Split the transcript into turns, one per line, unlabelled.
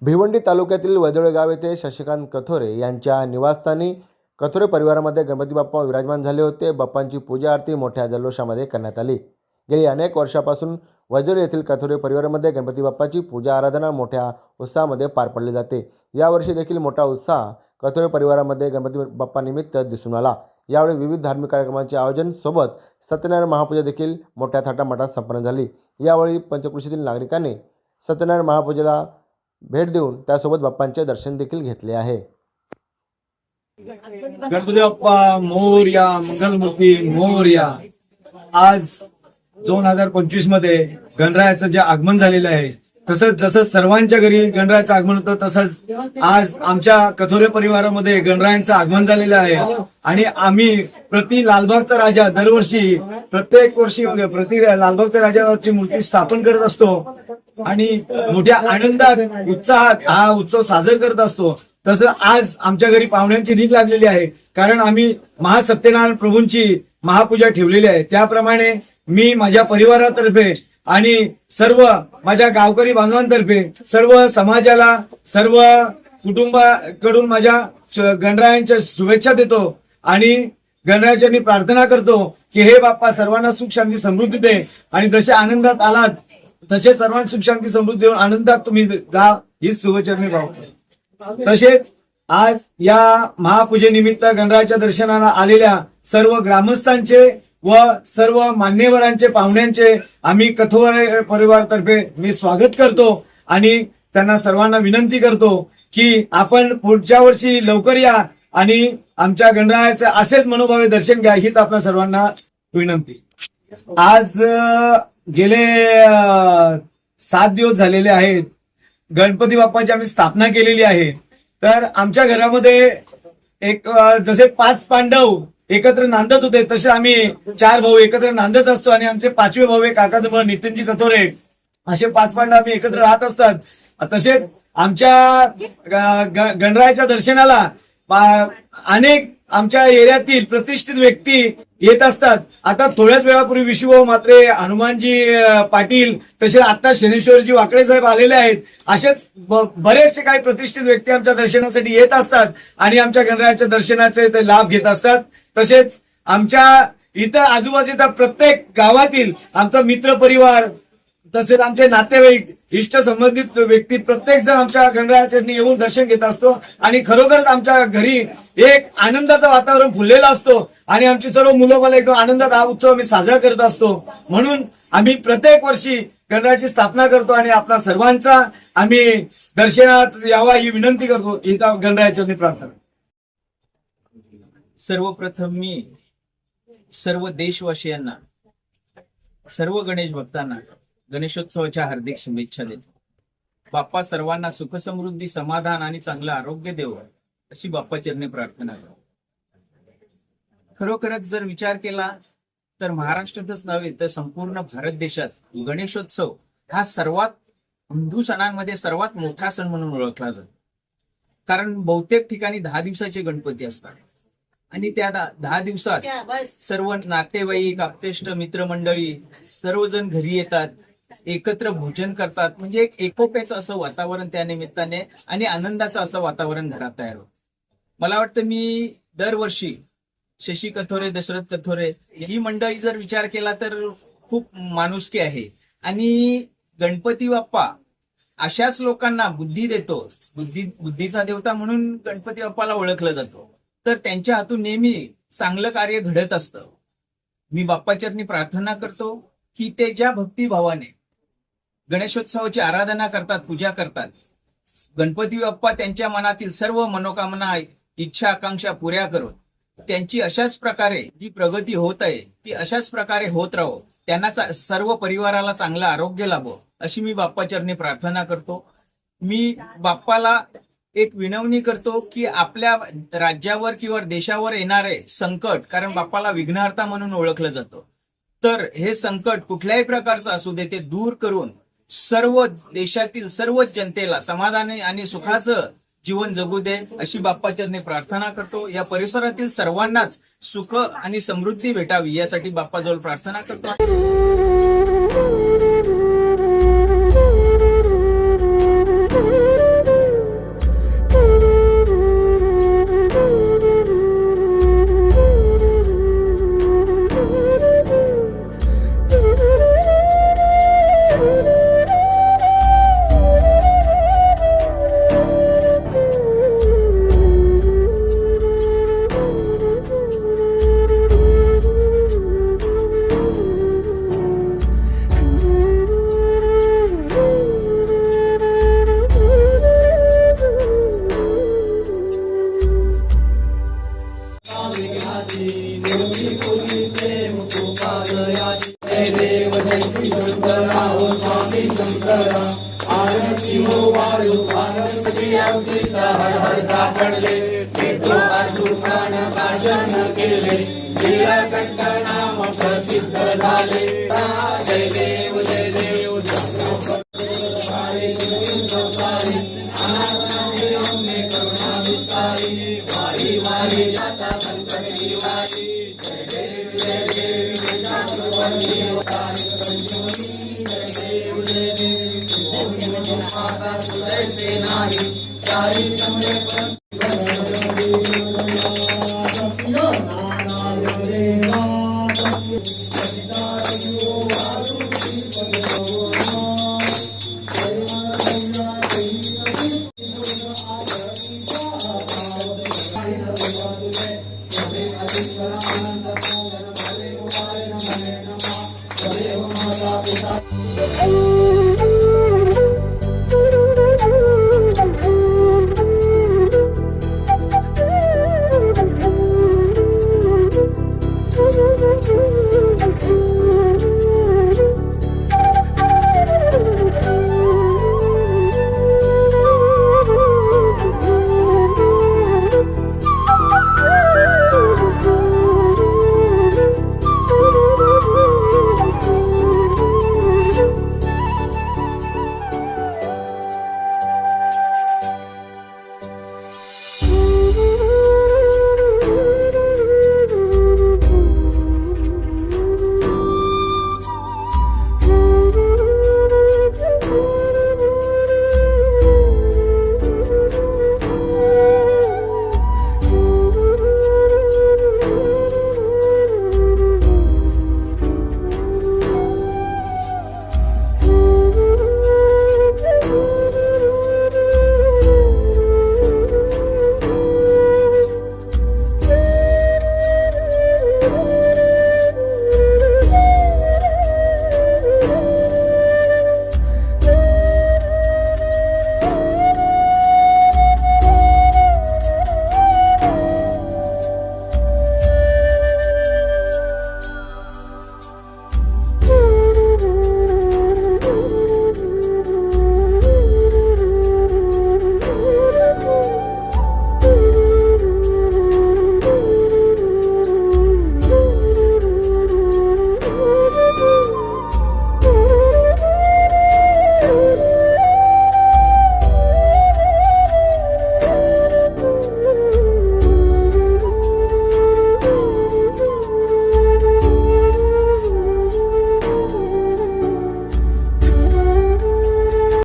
भिवंडी तालुक्यातील वैदोळे गाव येथे शशिकांत कथोरे यांच्या निवासस्थानी कथोरे परिवारामध्ये गणपती बाप्पा विराजमान झाले होते. बाप्पांची पूजा आरती मोठ्या जल्लोषामध्ये करण्यात आली. गेली अनेक वर्षापासून वैदोळे येथील कथोरे परिवारामध्ये गणपती बाप्पाची पूजा आराधना मोठ्या उत्साहामध्ये पार पडली जाते. यावर्षी देखील मोठा उत्साह कथोरे परिवारामध्ये गणपती बाप्पा निमित्त दिसून आला. यावेळी विविध धार्मिक कार्यक्रमांचे आयोजन सोबत सत्यनारायण महापूजा देखील मोठ्या थाटामाटात संपन्न झाली. यावेळी पंचक्रोशीतील नागरिकांनी सत्यनारायण महापूजेला भेट देऊन त्यासोबत बाप्पांचे दर्शन देखील घेतले आहे.
गणपती बाप्पा मोरया, मंगलमूर्ती मोरया. आज 2025 मध्ये गणरायाचं जे आगमन झालेलं आहे, तसंच जसं सर्वांच्या घरी गणरायाचं आगमन होतं तसंच आज आमच्या कथोरे परिवारामध्ये गणरायांचं आगमन झालेलं आहे. आणि आम्ही प्रति लालबागचा राजा दरवर्षी प्रत्येक वर्षी प्रति लालबागच्या राजावरची मूर्ती स्थापन करत असतो आणि मोठ्या आनंदात उत्साहात हा उत्सव साजरा करत असतो. तसं आज आमच्या घरी पाहुण्यांची रीत लागलेली आहे, कारण आम्ही महासत्यनारायण प्रभूंची महापूजा ठेवलेली आहे. त्याप्रमाणे मी माझ्या परिवारातर्फे आणि सर्व माझ्या गावकरी बांधवांतर्फे सर्व समाजाला, सर्व कुटुंबाकडून माझ्या गणरायांच्या शुभेच्छा देतो आणि गणरायाच्यांनी प्रार्थना करतो की हे बाप्पा सर्वांना सुख शांती समृद्धी दे आणि जसे आनंदात आलात तसे सर्वांना सुख शांती समृद्धी देऊन आनंदात तुम्ही जा, हीच शुभेच्छा मी पावतो. तसेच आज या महापूजेनिमित्त गणरायाच्या दर्शनाला आलेल्या सर्व ग्रामस्थांचे व सर्व मान्यवरांचे, पाहुण्यांचे आम्ही कथोरे परिवारातर्फे मी स्वागत करतो आणि त्यांना सर्वांना विनंती करतो की आपण पुढच्या वर्षी लवकर या आणि आमच्या गणरायाचे असेच मनोभावे दर्शन घ्या, हीच आपल्या सर्वांना विनंती. आज गेले 7 दिवस झालेले आहेत गणपती बाप्पाची आम्ही स्थापना केलेली आहे. तर आमच्या घरामध्ये एक जसे 5 पांडव एकत्र नांदत होते तसे आम्ही 4 भाऊ एकत्र नांदत असतो आणि आमचे 5वे भाऊ एक काका नितीनजी कथोरे, असे 5 पांडव आम्ही एकत्र राहत असतात. तसेच आमच्या गणरायाच्या दर्शनाला अनेक आमच्या एरियातील प्रतिष्ठित व्यक्ती येत असतात. आता थोड्याच वेळापूर्वी विशुभाऊ म्हात्रे, हनुमानजी पाटील, तसेच आता शनेश्वरजी वाकडे साहेब आलेले आहेत. असेच बरेचसे काही प्रतिष्ठित व्यक्ती आमच्या दर्शनासाठी येत असतात आणि आमच्या गणरायाच्या दर्शनाचे ते लाभ घेत असतात. तसेच आमच्या इतर आजूबाजूच्या प्रत्येक गावातील आमचा मित्र परिवार, तसेच आमचे नातेवाईक, इष्ट संबंधित व्यक्ती प्रत्येक जण आमच्या गणरायाच्या येऊन दर्शन घेत असतो आणि खरोखरच आमच्या घरी एक आनंदाचं वातावरण फुललेलं असतो आणि आमची सर्व मुलं मला एकदम आनंदात हा उत्सव आम्ही साजरा करत असतो. म्हणून आम्ही प्रत्येक वर्षी गणरायाची स्थापना करतो आणि आपला सर्वांचा आम्ही दर्शनात यावा ही विनंती करतो. इथं गणरायाच्या प्रार्थना.
सर्वप्रथम मी सर्व देशवासियांना, सर्व गणेश भक्तांना गणेशोत्सवाच्या हार्दिक शुभेच्छा देतो. बाप्पा सर्वांना सुख समृद्धी, समाधान आणि चांगलं आरोग्य देव अशी बाप्पाचरणी प्रार्थना करतो. खरोखरच जर विचार केला तर महाराष्ट्रातच नव्हे तर संपूर्ण भारत देशात गणेशोत्सव हा सर्वात हिंदू सणांमध्ये सर्वात मोठा सण म्हणून ओळखला जातो. कारण बहुतेक ठिकाणी 10 दिवसाचे गणपती असतात आणि त्या 10 दिवसात सर्व नातेवाईक, आप्तेष्ट, मित्रमंडळी सर्वजण घरी येतात, एकत्र भोजन करतात. म्हणजे एक एकोप्याचं असं वातावरण त्या निमित्ताने आणि आनंदाचं असं वातावरण घरात तयार होतं. मला वाटतं मी दरवर्षी शशी कथोरे, दशरथ कथोरे ही मंडळी जर विचार केला तर खूप माणुसकी आहे आणि गणपती बाप्पा अशाच लोकांना बुद्धी देतो. बुद्धीचा देवता म्हणून गणपती बाप्पाला ओळखलं जातो. तर त्यांच्या हातून नेहमी चांगलं कार्य घडत असतं. मी बाप्पाचरणी प्रार्थना करतो की ते ज्या भक्तिभावाने गणेशोत्सवाची आराधना करतात, पूजा करतात, गणपती बाप्पा त्यांच्या मनातील सर्व मनोकामना, इच्छा, आकांक्षा पुऱ्या करून त्यांची अशाच प्रकारे जी प्रगती होत आहे ती अशाच प्रकारे होत राहो, त्यांना सर्व परिवाराला चांगलं आरोग्य लाभो अशी मी बाप्पाचरणी प्रार्थना करतो. मी बाप्पाला एक विनवणी करतो की आपल्या राज्यावर किंवा देशावर येणारे संकट, कारण बाप्पाला विघ्नहर्ता म्हणून ओळखलं जातं, तर हे संकट कुठल्याही प्रकारचं असू दे ते दूर करून सर्व देशातील सर्वच जनतेला समाधानी आणि सुखाचं जीवन जगू दे अशी बाप्पाचरणी प्रार्थना करतो. या परिसरातील सर्वांनाच सुख आणि समृद्धी भेटावी यासाठी बाप्पाजवळ प्रार्थना करतो.